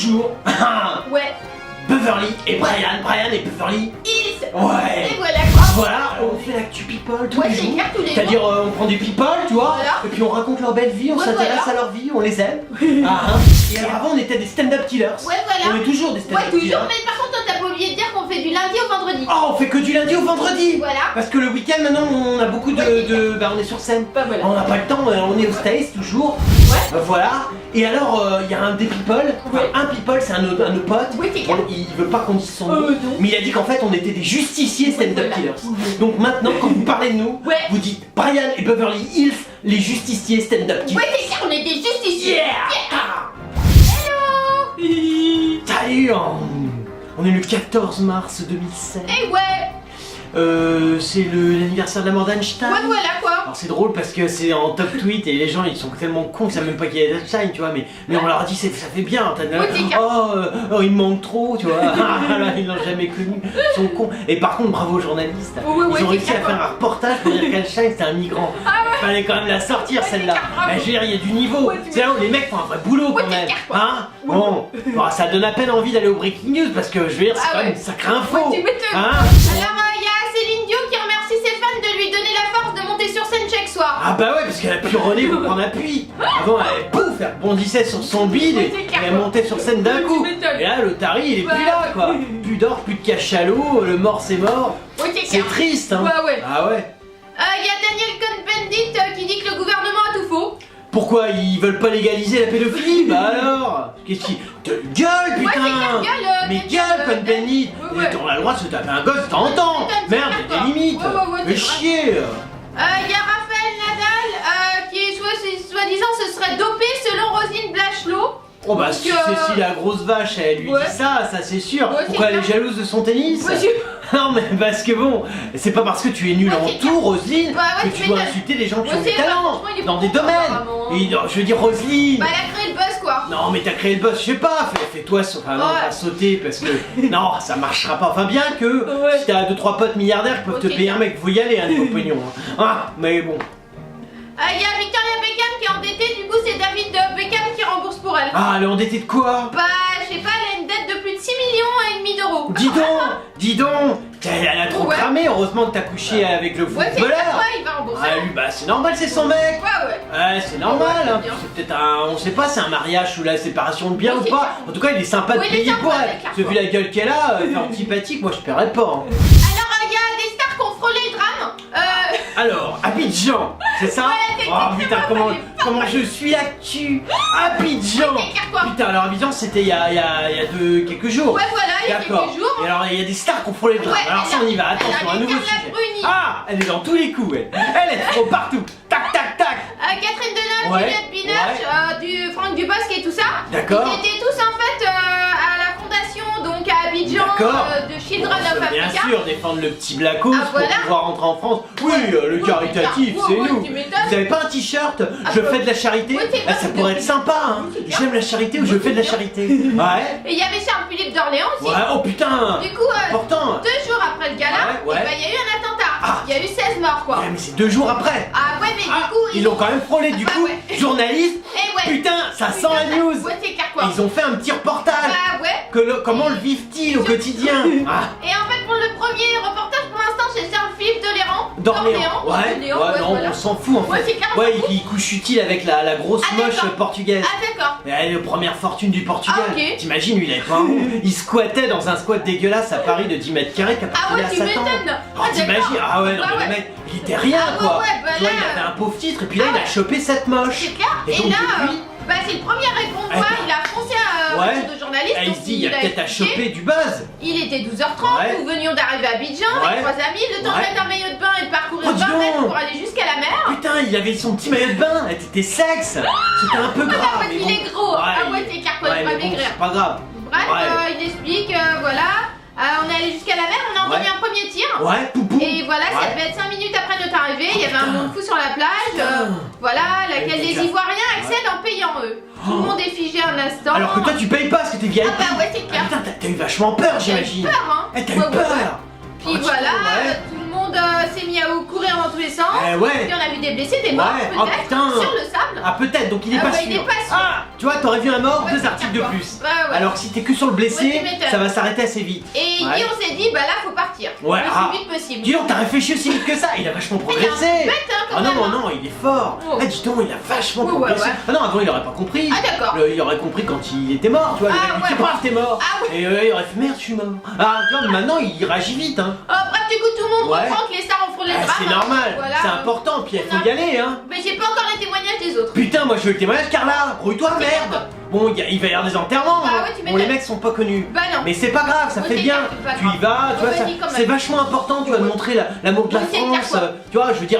toujours Ouais. Beverly et Brian et Beverly Hills. Ouais. Et voilà quoi. Voilà, on fait l'actu people tous Ouais, les c'est jours. clair, tous les jours. C'est-à-dire on prend des people, tu vois, Voilà. et puis on raconte leur belle vie, on Ouais, s'intéresse voilà. à leur vie, on les aime. Ah, hein. Et alors avant on était des stand-up killers. Ouais, voilà. On est toujours des Ouais, stand-up toujours, killers. mais par contre, toi, t'as pas oublié de dire qu'on fait du lundi au vendredi. Oh, on fait que du lundi au vendredi. Voilà. Parce que le week-end maintenant on a beaucoup bah on est sur scène. Bah voilà. On n'a pas le temps, on est au States toujours. Ouais. Voilà. Et alors il y a un des people, enfin Ouais. un people c'est un de nos potes. Ouais, c'est clair. Il veut pas qu'on dise son nom. Non. Mais il a dit qu'en fait on était des justiciers stand-up Voilà. killers. Donc maintenant quand vous parlez de nous, Ouais. vous dites Brian et Beverly Hills, les justiciers stand-up killers. Ouais, c'est clair, on est des justiciers. Yeah. Hello. Salut. On est le 14 mars 2007. Et ouais. C'est l'anniversaire de la mort d'Einstein. Ouais, voilà quoi. Alors c'est drôle parce que c'est en top tweet et les gens ils sont tellement cons qu'ils savent même pas qu'il y a Einstein, tu vois, mais on leur dit ça fait bien, oh il me manque trop, tu vois, ah, là, ils l'ont jamais connu, ils sont cons. Et par contre bravo aux journalistes, Ouais, ils ont c'est réussi à clair, faire un reportage pour dire qu'Einstein c'était un migrant. Fallait quand même la sortir celle-là. c'est clair, bravo. Je veux dire, il y a du niveau, Ouais, tu c'est là où les mecs font un vrai boulot Ouais, quand c'est même, clair, quoi. hein. Bon, ça donne à peine envie d'aller au Breaking News parce que je veux dire c'est Ah quand même ouais. une sacrée info, Ouais, tu m'étonnes. hein. Alors, il y a Céline Dion qui remercie ses fans de lui donner la force de monter sur scène chaque soir. Ah bah ouais, parce qu'elle a pu René pour prendre appui. Avant elle pouf, elle rebondissait sur son bide et c'est clair, elle montait sur scène d'un Ouais, coup. tu m'étonnes. Et là le Tari il est plus Ouais. là quoi. Plus d'or, plus de cachalot, le mort c'est mort. Ouais, c'est C'est clair. triste hein. Ouais, ouais. Ah ouais. Il y a Daniel Cohn-Bendit qui dit que le gouvernement a tout faux. Pourquoi ils veulent pas légaliser la pédophilie? Bah alors qu'est-ce qui. Gueule putain. Ouais, c'est clair, gueule, mais Daniel, gueule Cohn-Bendit. ouais. On a le droit de se taper un gosse de temps en temps. C'est Merde, clair, il y a quoi. des limites. Ouais, ouais, Fais c'est vrai. chier. Il y a Raphaël Nadal qui est soi-disant se serait dopé selon Roselyne Bachelot. Oh bah Donc, si Cécile la grosse vache elle lui ouais. dit ça c'est sûr. Ouais, c'est Pourquoi elle est clair. jalouse de son tennis? Ouais, Non mais parce que bon, c'est pas parce que tu es nul Ouais, en c'est tout Roselyne Bah ouais, que tu tu dois m'étonnes. insulter des gens qui Ouais, ont du c'est vrai, talent franchement, il est dans bon des pour ça, domaines. apparemment. Et non, je veux dire Roselyne. Bah, elle a créé le buzz quoi. Non mais t'as créé le boss, je sais pas, fais-toi enfin non, Ouais. pas sauter parce que non ça marchera pas. Enfin bien que Ouais. si t'as 2-3 potes milliardaires qui peuvent te Ok. payer un mec, faut y aller hein, niveau pognon. Hein. Ah mais bon. Il y a Victoria Beckham qui est endettée, du coup c'est David Beckham qui rembourse pour elle. Ah elle est endettée de quoi? Bah je sais pas, elle a une dette de plus de 6 millions et demi d'euros. Dis donc, elle a trop Ouais. cramé, heureusement que t'as couché avec le Ouais, c'est footballeur. clair, ouais, il va rembourser. Ah lui bah c'est normal, c'est son mec. Ouais. Ouais, c'est normal, Ouais, hein. c'est bien. C'est peut-être un. On sait pas, c'est un mariage sous la séparation de biens Oui, ou c'est pas. clair. En tout cas, il est sympa de Oui, il est payer sympa, pour c'est elle. clair, Vu quoi. la gueule qu'elle a, elle est antipathique, moi je paierais pas. Hein. Alors il y a des stars qui ont frôlé le drame. Alors, Abidjan, c'est ça? Ouais, c'est Oh putain, exactement ça, comment je suis l'actu? Abidjan! Ouais, c'est clair, quoi. Putain, alors Abidjan c'était il y a quelques jours. Ouais voilà, il y a D'accord. quelques jours. Et alors il y a des stars qui ont frôlé le drame. Ouais, Alors ça on y va, alors, attention, un il y a nouveau Carla sujet. Bruni. Ah, elle est dans tous les coups, elle. Elle est trop partout. Tac, tac, tac. Catherine Deneuve, Ouais, Juliette Binoche, du Franck Dubosc et tout ça. D'accord. Ils étaient tous en fait à la fondation donc à Abidjan D'accord. de Children of Bien Africa. sûr, défendre le petit Blacos Ah, voilà. pour pouvoir rentrer en France. Oui, le Ouais, caritatif, ouais, c'est ouais, nous. tu m'étonnes. Vous avez pas un t-shirt Je bah, fais de la charité ouais, c'est Ah, vrai, ça c'est pourrait bien. être sympa, hein. Oui, c'est bien. J'aime la charité ou je Oui, fais de la c'est charité. Ouais. Et il y avait Charles-Philippe d'Orléans aussi. Ouais, oh putain. Du coup, Important. 2 jours après le gala, Ouais, ouais. eh ben, il y a eu un attentat. Ah. Il y a eu 16 morts quoi. Ouais, mais c'est 2 jours après. Ah ouais, mais Ah, du coup, ils l'ont quand même frôlé du Bah, coup. ouais. Journaliste. Eh ouais. Putain, ça sent la news. Ouais, c'est clair Et quoi. ils ont fait un petit reportage. Bah ouais. Comment le vivent-ils au quotidien? Ah. Et en fait, pour le premier reportage, pour l'instant, c'est Charles-Philippe d'Orléans. Ouais, non, voilà. on s'en fout en fait. Ouais, c'est clair, on Ouais, s'en fout. il couche utile avec la grosse Ah, moche d'accord. portugaise. Ah d'accord. La première fortune du Portugal. Ah, ok. T'imagines, lui, il avait pas un rond. Il squattait dans un squat dégueulasse à Paris de 10 mètres carrés qui Ah ouais, appartenait à tu Satan. m'étonnes. Oh, t'imagines? Ah ouais, non, Bah mais ouais. le mec, il était rien Ah ouais, quoi. ouais, bah Tu vois, là, il avait un pauvre titre et puis là, ah il a ouais. chopé cette moche. C'est clair. Et Et donc, là, depuis- bah, c'est le premier convoi, Eh, il a foncé à ouais. de journalistes. Et il donc se dit, il y a peut-être à expliqué. choper du buzz. Il était 12h30, Ouais. nous venions d'arriver à Abidjan Ouais. avec 3 amis, le temps Ouais. de mettre un maillot de bain et de parcourir Oh, dis 20 mètres donc. pour aller jusqu'à la mer. Putain, il avait son petit maillot de bain. Elle était sexe. C'était un peu Ah, grave. parce mais qu'il bon. est gros. Ah ouais, c'est clair, quoi, Ouais, il va mais bon, maigrir. c'est pas grave. Bref, Ouais. il explique, voilà. On est allé jusqu'à la mer, on a entendu Ouais. un premier tir. Ouais, poupou. Et voilà, ça Ouais. devait être 5 minutes après notre arrivée, il y avait un putain. monde fou sur la plage, Putain. voilà, laquelle Ouais, les déjà. Ivoiriens accèdent en payant eux. Tout le monde est figé un instant. Alors que toi, tu payes pas parce que t'es VIP. Ah bah ouais, c'est clair. Ah, putain, t'as eu vachement peur, J'ai eu j'imagine. peur, hein. Eh, t'as eu Ouais, ouais, peur. ouais. Puis Ah, voilà, ouais. tout le monde monde s'est mis à courir dans tous les sens. Ouais. Puis on a vu des blessés, des morts, Oh peut-être, putain. sur le sable. Ah peut-être, donc il est pas sûr. Il est pas sûr. Ah, tu vois, t'aurais vu un mort, Ouais, 2 c'est articles de clair, plus. Ouais. Alors que si t'es que sur le blessé, Ouais, tu m'étonnes. ça va s'arrêter assez vite. Et Ouais. on s'est dit, bah là, faut partir. Ouais, Le plus vite possible. Dis donc, t'as réfléchi aussi vite que ça, il a vachement Mais il est un progressé. peu bête, hein, quand Ah non, même, non, non, il est fort. Oh. Ah, dis donc, il a vachement Ouais, progressé. ouais. Ah non, avant, il aurait pas compris. Ah, d'accord. Il aurait compris quand il était mort, tu vois. Ah, Le mec, ouais. il dit, paf, t'es mort. Ah, ouais. Et il aurait fait, merde, je suis mort. Ah, tu vois, maintenant, il réagit vite, hein. Bref, du coup, tout le monde Ouais. comprend que les stars en font les Ah, drames. c'est normal, Voilà. c'est important, puis il faut y aller, hein. Mais j'ai pas encore les témoignages des autres. Putain, moi je veux le témoignage, Carla. Brouille-toi, C'est merde. clair. Bon, il va y avoir des enterrements. Bah hein. ouais, tu Bon, les m'étonnes. mecs sont pas connus. Bah non. Mais c'est pas grave, ça Ouais, fait c'est bien. clair, c'est pas Tu y grave. vas, tu vois, Ouais, ça- vas-y, quand même. c'est vachement important, tu vois, de montrer l'amour de la Ouais, c'est clair, France. quoi. Tu vois, je veux dire,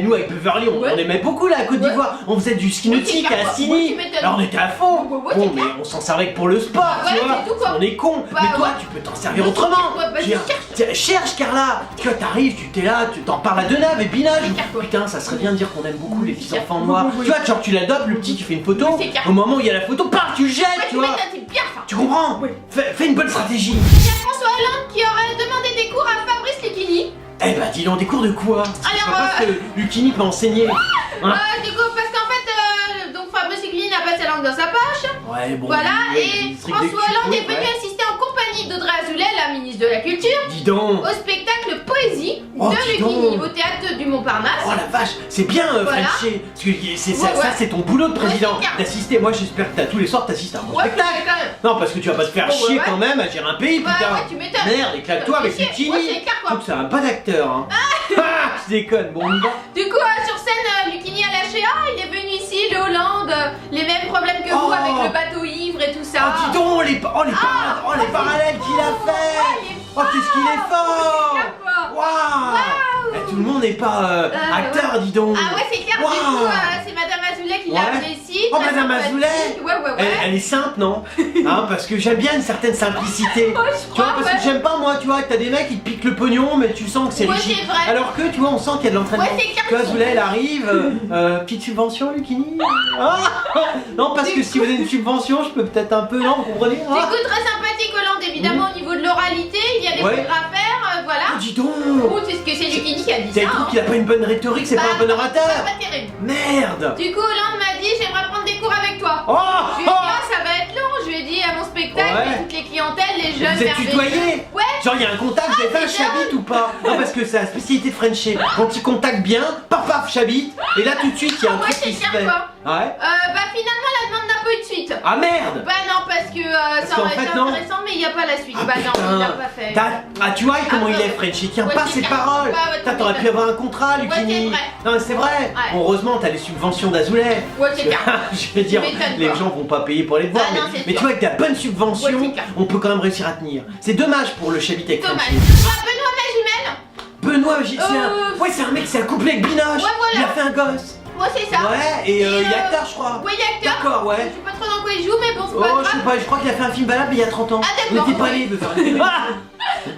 nous avec Beverly, on Ouais. aimait beaucoup la Côte Ouais. d'Ivoire. On faisait du ski Ouais, nautique c'est clair, à quoi. Assigny. Ouais, tu m'étonnes. Alors on était à fond. Ouais, Bon, c'est mais clair. on s'en servait que pour le sport, Bah, tu ouais, vois. c'est tout, quoi. On est con. Bah, mais toi, ouais. tu peux t'en servir Ouais, autrement. c'est clair, quoi. Vas-y, Je veux dire, cherche, Carla. Tu vois, t'arrives, tu t'es là, tu t'en parles à Deneuve, Épinage. C'est clair, quoi. Putain, ça serait bien de dire qu'on aime beaucoup les petits clair. enfants noirs. Oui. Tu vois, genre tu l'adoptes, le petit, tu fais une photo. Oui, c'est clair. Au moment où il y a la photo, paf, tu le jettes, Ouais, tu tu vois. m'étonnes, c'est bien ça. Tu comprends? Oui. Fais une bonne stratégie. Il y a François Hollande qui aurait demandé des cours à Fabrice Lucchini. Eh bah dis donc, des cours de quoi? Je sais pas ce que Lucchini peut enseigner. Hein? Du coup, parce qu'en fait, donc Fabrice Lucchini n'a pas sa langue dans sa poche. Ouais, bon. Voilà, oui, et des trucs François d'équipe, Hollande oui, est venu ouais. assister en compagnie d'Audrey Azoulay, la ministre de la Culture, Dis donc. au spectacle Poésie Oh, de dis Lucchini donc. au théâtre du Montparnasse. Oh la vache, c'est bien Voilà. Frenchy. Parce que c'est ça, Ouais, ouais. ça c'est ton boulot de président, Ouais, c'est clair. d'assister. Moi j'espère que t'as tous les soirs t'assistes à mon Ouais, spectacle. quand même. Non, parce que tu vas pas te faire Bon, chier ouais. quand même à gérer un pays, Bah, putain. ouais, tu m'étonnes. Merde, éclate-toi Ça me avec fait chier. Lucchini. Ouais, c'est clair, quoi. Donc c'est un bon acteur, hein. Ah, je déconne, bon on y va. Du coup, sur scène, Lucchini a lâché, il est venu ici, le Hollande, les mêmes problèmes que vous Oh. avec le bateau ivre et tout ça. Oh dis donc, les parallèles qu'il a fait. il est Oh qu'est-ce qu'il est fort. clair, quoi. Waouh. Eh, tout le monde n'est pas acteur, dis donc. Ah ouais, c'est clair, du Waouh. coup, c'est Madame Azoulay qui l'a Ouais. amené ici. Oh, très Madame sympathique. Azoulay. Ouais. Elle est simple, non? Hein, parce que j'aime bien une certaine simplicité. Oh, je Tu vois, crois, parce ouais. que j'aime pas, moi, tu vois, que t'as des mecs qui te piquent le pognon, mais tu sens que c'est Ouais, rigide. c'est vrai. Alors que, tu vois, on sent qu'il y a de l'entraînement. Ouais, c'est clair. Tu vois, Azoulay, elle arrive, petite subvention, Lucchini. Ah, non, parce que si vous avez une subvention, je peux peut-être un peu, non, vous comprenez? Du Ah. coup, très sympathique Hollande, évidemment, au niveau de l'oralité, il y a des Ouais. progrès à faire, voilà. Oh, dis donc. Oh, c'est ce que c'est Lucchini qui a dit T'as ça. trouvé qu'il a pas une bonne rhétorique, c'est pas un bon orateur. Pas terrible. Merde. Du coup, Hollande m'a dit, j'aimerais prendre des cours avec toi. Oh, Je lui ai dit, ça va être long. Je lui ai dit, à mon spectacle, Ouais. il y a toutes les clientèles, les jeunes, vous êtes tutoyés? Ouais. Genre il y a un contact, vous avez fait un c'est chabit ou pas? Non parce que c'est la spécialité de Frenchy. Quand il contacte bien, paf paf chabit, et là tout de suite il y a un Ouais, truc c'est qui se clair, fait. quoi. Ouais. Bah finalement, la demande n'a pas eu de suite. Ah merde. Bah non, parce que ça qu'en aurait fait, été non. intéressant, mais il n'y a pas la suite. Ah, Bah non, putain. il l'a pas fait. Ah tu vois comment Ah, il bah, est Frenchy, il tient ouais, pas c'est ses clair. paroles. Ouais, ouais, T'as- T'aurais pu avoir un contrat Lucchini. c'est vrai. Non mais c'est vrai. Ouais. Heureusement t'as les subventions d'Azoulay. Ouais, c'est clair. Je veux dire, Tu m'étonnes, les quoi. gens vont pas payer pour aller te voir, Ah, non, c'est mais tu sûr. vois avec ta bonne subvention, Ouais, c'est clair. on peut quand même réussir à tenir. C'est dommage pour le chabit avec Dommage. Frenchy. Benoît Magimel. Benoît, ouais, c'est un mec, c'est un couple avec Binoche. Ouais, voilà. Il a fait un gosse. Ouais, c'est ça. Ouais, et il est acteur, je crois. Ouais, il est acteur. D'accord, ouais. Je sais pas trop dans quoi il joue, mais bon, c'est Oh, pas je sais grave. pas, je crois qu'il a fait un film valable il y a 30 ans. Ah, On d'accord, n'était pas ouais. allés de faire un Ah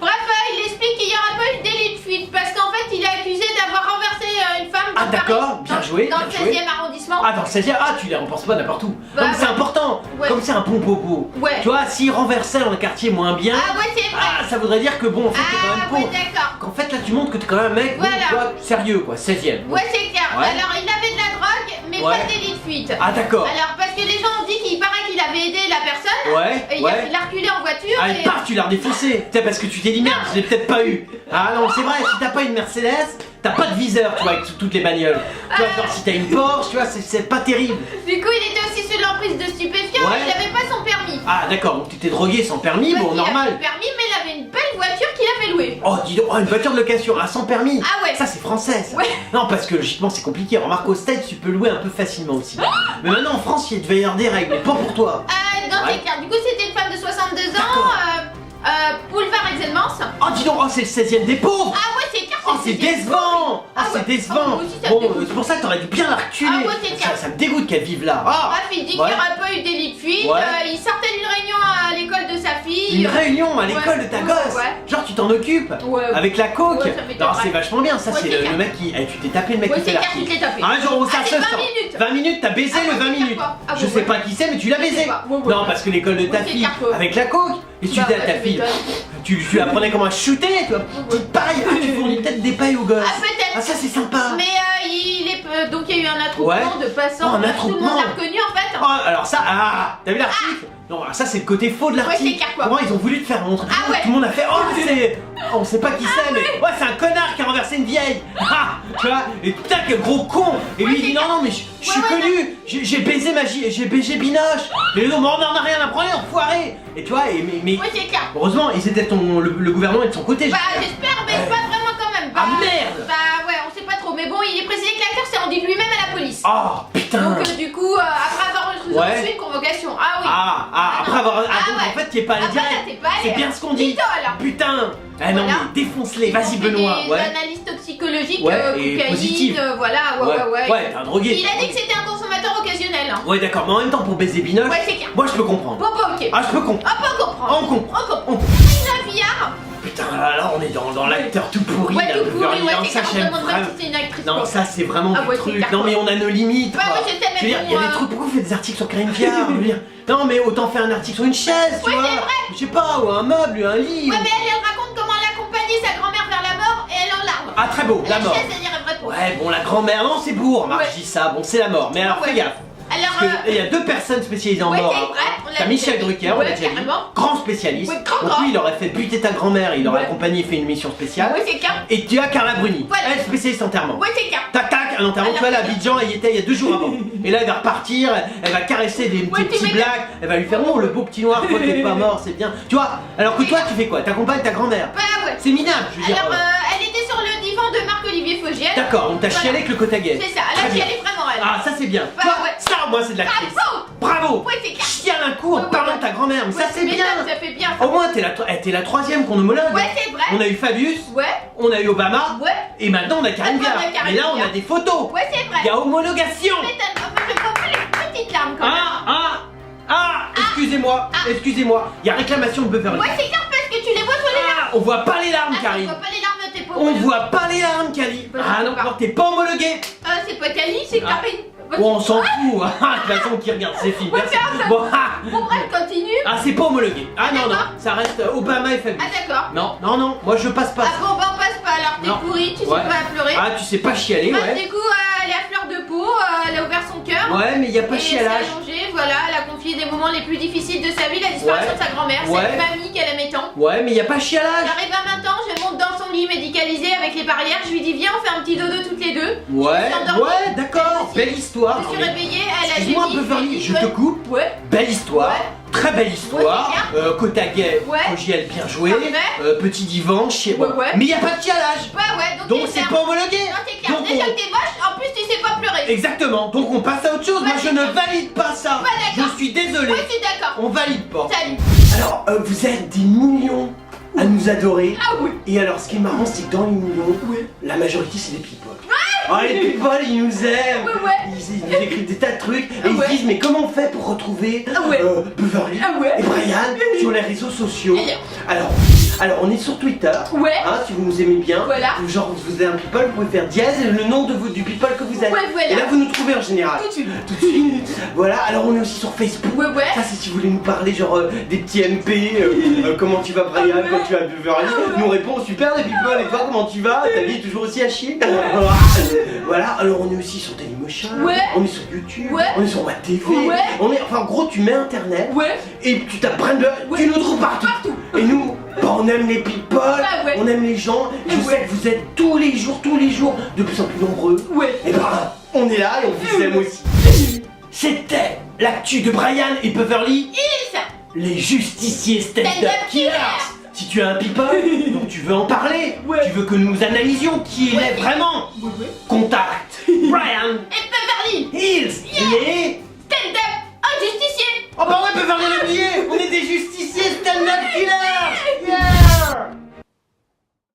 Bref, il explique qu'il n'y aura pas eu de délit de fuite parce qu'en fait, il est accusé d'avoir renversé une femme Ah, dans d'accord, Paris, bien dans- joué, dans bien le joué. 16e arrondissement. Ah, dans le 16e, tu les remportes pas n'importe où. Bah, Comme c'est ouais. important, Ouais. comme c'est un bon popo. Ouais. Tu vois, s'il renversait dans un quartier moins bien, Ah ouais, c'est vrai. ça voudrait dire que bon, en fait, t'es quand Ah même ouais, pauvre. d'accord. Qu'en fait, là, tu montres que t'es quand même un mec, bon, Voilà. tu vois, sérieux, quoi, 16e. Ouais, c'est clair. Ouais. Alors, il avait de la drogue, mais Ouais. pas de délit de fuite. Ah, d'accord. Alors, parce que les gens ont dit qu'il paraît qu'il avait aidé la personne. Ouais, Et ouais. il a reculé en voiture. Ah, et... et paf, tu l'as redéfoncé. Tiens, parce que tu t'es dit merde, je l'ai peut-être pas eu. Ah non, c'est vrai, si t'as pas une Mercedes, t'as pas de viseur, tu vois, avec toutes les bagnoles. Tu vois, genre, si t'as une Porsche, tu vois, c'est pas terrible. Du coup, il était aussi sous l'emprise de stupéfiants, Ouais. mais il avait pas son permis. Ah, d'accord, donc t'étais drogué sans permis, Parce bon, qu'il avait normal. le permis, mais il avait une belle voiture qu'il avait louée. Oh, dis donc, oh, une voiture de location, ah, sans permis. Ah ouais. Ça, c'est français, ça. Ouais. Non, parce que logiquement, c'est compliqué. Remarque, aux States, tu peux louer un peu facilement aussi. Mais maintenant, en France, il devait y avoir des règles, mais pas pour toi. Non, Ouais. c'est clair. Du coup, c'était une femme de 62 ans, D'accord. boulevard Exelmans. Oh, dis donc, oh, c'est le 16e des pauvres. Ah ouais, c'est clair. Oh, c'est décevant! Ah, Ah c'est ouais. décevant! Ah, moi aussi, ça me Bon, dégoûte. c'est pour ça que t'aurais dû bien la reculer! Ah, ouais, c'est clair. Ça me dégoûte qu'elle vive là! Ah. Bref, il dit Ouais. qu'il n'y aurait pas eu délit de fuite. Ouais. Il sortait d'une réunion à l'école de sa fille. Une réunion à l'école Ouais. de ta Ouais, gosse! ouais. Genre, tu t'en occupes! Ouais. Avec la coke! Ouais, ça m'étonnerait. Non, c'est vachement bien, ça, Ouais, c'est c'est le clair. mec qui. Eh, tu t'es tapé le mec Ouais, qui fait c'est clair, tu l'article! te l'es tapé. Un jour où ça Ah, se c'est 20 sent! minutes. 20 minutes, t'as baisé Ah, le ouais, 20 c'est minutes! clair, quoi. Ah, Je ouais, sais ouais. pas qui c'est, mais tu l'as Je sais baisé! pas. Ouais, ouais. Non, parce que l'école de ta Ouais, c'est fille, clair, quoi. avec la coke! Et tu Bah, dis à ouais, ta tu fille, m'étonnes. tu apprenais comment shooter, tu vois, petite paille, ah, tu fournis. peut-être des pailles aux gosses. Ah, peut-être. Ah, ça c'est sympa. Mais donc il y a eu un attroupement de passants. Oh, un Tout le attroupement. monde l'a reconnu en fait. Oh, alors ça, t'as vu l'article? Non, alors ça c'est le côté faux de l'article. Ouais, c'est clair, quoi. Comment ils ont voulu te faire montrer? Ah ouais. Tout le monde a fait, on sait pas qui c'est, mais ouais, c'est un connard qui a renversé une vieille. Ah, tu vois? Et putain, quel gros con. Et lui il dit, non, mais je suis connu. J'ai baisé j'ai baisé Binoche. Mais non, mais on en a rien à prendre, enfoiré. Et tu vois, mais Ouais, c'est clair. heureusement, ils étaient le gouvernement est de son côté. Bah, j'espère, mais pas vraiment quand même. Ah merde. Bah, ouais, on sait pas trop. Mais bon, il est précisé que l'acteur s'est rendu lui-même à la police. Oh putain. Donc, du coup, après avoir reçu une convocation. Ah oui. Après avoir. ouais. En fait, tu es pas allé Après, direct. là, t'es pas allé, C'est bien ce qu'on dit. Dis-toi, alors. Putain. Ah non, Voilà. mais défonce-les. Vas-y, Ils ont fait Benoît. des analyses toxicologiques, Ouais, et cocaïne, positives. voilà, ouais. Ouais, t'es un drogué. Il a dit que c'était un consommateur occasionnel. Hein. Ouais, d'accord, mais en même temps, pour baiser Binoche, Ouais, c'est clair. moi je peux comprendre. Bon, ok. Ah, je peux comprendre. On peut comprendre. On comprend. On comprend. On- Lisa Villard. Putain, là, on est dans l'acteur tout pourri. Ouais, là, tout de pourri, Beverly ouais, Hills, c'est ça, clair. On se j'aime demande même vraiment. si c'est une actrice. Non, quoi. ça c'est vraiment Ah du ouais, truc. c'est clair, Non, mais on a nos limites. Ouais, quoi. ouais, je sais, mais Je veux dire, il y a bon, des trucs. Pourquoi vous faites des articles sur Karine Viard? Je veux dire, non, mais autant faire un article sur une chaise, tu Ouais, vois. c'est vrai. Je sais pas, ou un meuble, un lit. Ouais, mais elle raconte comment elle accompagnait sa grand-mère vers la mort et elle en larmes. Ah, très beau, la mort. chaise, elle irait vrai pour. Ouais, bon, la grand-mère, non, c'est bourre, Marc, Ouais. je dis ça. Bon, c'est la mort. Mais alors, fais Ouais. gaffe. Alors, Parce qu'il y a deux personnes spécialisées en ouais, mort. c'est hein. vrai, on l'a T'as Michel déjà dit. Drucker, on Ouais, l'a déjà dit. carrément. Grand spécialiste. Ouais, grand. Donc lui, il aurait fait buter ta grand-mère, il aurait Ouais. accompagné, fait une émission spéciale. Ouais, c'est clair. Et tu as Carla Bruni, Voilà. elle spécialiste enterrement. Ouais, c'est clair. Tac tac, un enterrement, Alors, tu vois, là, c'est bien. Abidjan, elle y était il y a 2 jours avant. Et là, elle va repartir, elle va caresser des Ouais, tu petits m'étonnes. blagues, elle va lui faire oh le beau petit noir, toi t'es pas mort, c'est bien. Tu vois, alors que toi, tu fais quoi? T'accompagnes ta grand-mère. Bah ouais. C'est minable, je veux dire. Alors, elle était sur le divan de Marc-Olivier Fogiel. D'accord, donc t'as Voilà. chialé avec le côte à guet. C'est ça, là, Très j'y bien. allais vraiment, elle. Ah, ça c'est bien. Bah, Tu vois, ouais. ça, moi, c'est de l'actrice. Bravo. Bravo. Ouais, c'est clair. Chiale un coup en Ouais, parlant ouais. de ta grand-mère, mais ça Ouais, c'est mais bien. Ça fait bien. Au moins, t'es la troisième qu'on homologue. Ouais, c'est vrai. On a eu Fabius, Ouais, on a eu Obama, ouais. et maintenant on a Karine Maintenant, on a Viard. Karine Et là, on a Viard. des photos. Ouais, c'est vrai. Il y a homologation. M'étonne. Enfin, je vois pas les petites larmes quand même. Excusez-moi, excusez-moi. Il y a réclamation de Beverly. Ouais, c'est clair parce que tu les vois, toi, les larmes. On voit pas les larmes, Ah, Karine. tu vois pas les larmes de tes pauvres. On voit pas les larmes, Kali. Bah, Ah je non, sais pas. non, t'es pas homologué. C'est pas Cali, c'est Ah. Karine. Oh, on s'en fout. Ah, de toute façon, qui regarde ces films. Ouais, Merci. personne. Bon, Bon, bref, continue. c'est pas homologué. Ah non, non, d'accord. ça reste Obama et Fabius. Ah, d'accord. Non, non, non, moi je passe pas. Ah bon, bah on passe pas alors, Non. t'es pourri, tu sais Ouais. pas pleurer. Ah, tu sais pas chialer, Bah, ouais. du coup, elle est à fleur de peau, elle a ouvert son cœur. Ouais, mais y a pas Et elle s'est chialage. allongée, voilà, elle a confié des moments les plus difficiles de sa vie, la disparition Ouais. de sa grand-mère, Ouais. cette mamie qu'elle aimait tant. Ouais, mais y a pas chialage. J'arrive à 20 ans, je monte dans son lit médicalisé avec les barrières, je lui dis viens on fait un petit dodo toutes les deux. Ouais, Je me suis endormie. ouais, d'accord. Je Belle histoire. me suis Non, mais- réveillée, elle a Excuse-moi, juste dit, Beverly, je te ouais. coupe. Ouais, Belle histoire. Ouais. Très belle histoire. Ouais, Côte à guet, Ouais. Fogiel, bien joué. Parfait. Petit divan, chier. Ouais, ouais. Mais y a pas de chialage. ouais, Donc t'es c'est ferme. pas homologué. Non, c'est clair, Donc, déjà on- que t'es moche, en plus tu sais pas pleurer. Exactement. Donc on passe à autre chose. Ouais, Moi je c'est ne clair. valide pas ça. Ouais, d'accord. Je suis désolé. Ouais, je suis d'accord. On valide pas. Salut. Alors vous êtes des millions à nous adorer. Ah oui. Et alors ce qui est marrant c'est que dans les millions, la majorité c'est des people. Ah les people ils nous aiment. Ouais. Ils nous écrivent des tas de trucs et Ah ils ouais. se disent mais comment on fait pour retrouver Ah ouais. Beverly Ah ouais. et Brian sur les réseaux sociaux. Alors on est sur Twitter. Ouais. Hein, si vous nous aimez bien. Voilà. Genre vous êtes un people, vous pouvez faire dièse et le nom du people que vous êtes. Ouais, voilà. Et là vous nous trouvez en général. Tout de suite. Tout de suite. Voilà, alors on est aussi sur Facebook. Ouais. Ça c'est si vous voulez nous parler genre des petits MP, comment tu vas Brian, Ah ouais. quand tu vas Beverly, Ah ouais. nous répond super les people et toi comment tu vas, ta vie est toujours aussi à chier. Voilà, alors on est aussi sur Dailymotion, Ouais. on est sur YouTube, Ouais. on est sur WebTV, Ouais. on est, enfin en gros tu mets internet Ouais. et tu tapes Brand, tu nous trouves partout. Partout. Et nous, bah, on aime les people, Ah ouais. on aime les gens, je Ouais. sais que vous êtes tous les jours, de plus en plus nombreux. Ouais. Et bah, on est là et on vous aime aussi. C'était l'actu de Brian et Beverly, Hills. les justiciers stand-up Stand-up killers. killers. Si tu es un people, donc tu veux en parler, Ouais. tu veux que nous analysions qui il est vraiment, Ouais. contacte Brian Et Beverly. Hills, les... Stand-up. Un justicier. Oh bah ouais, Beverly l'a oublié, on est des justiciers stand-up killers.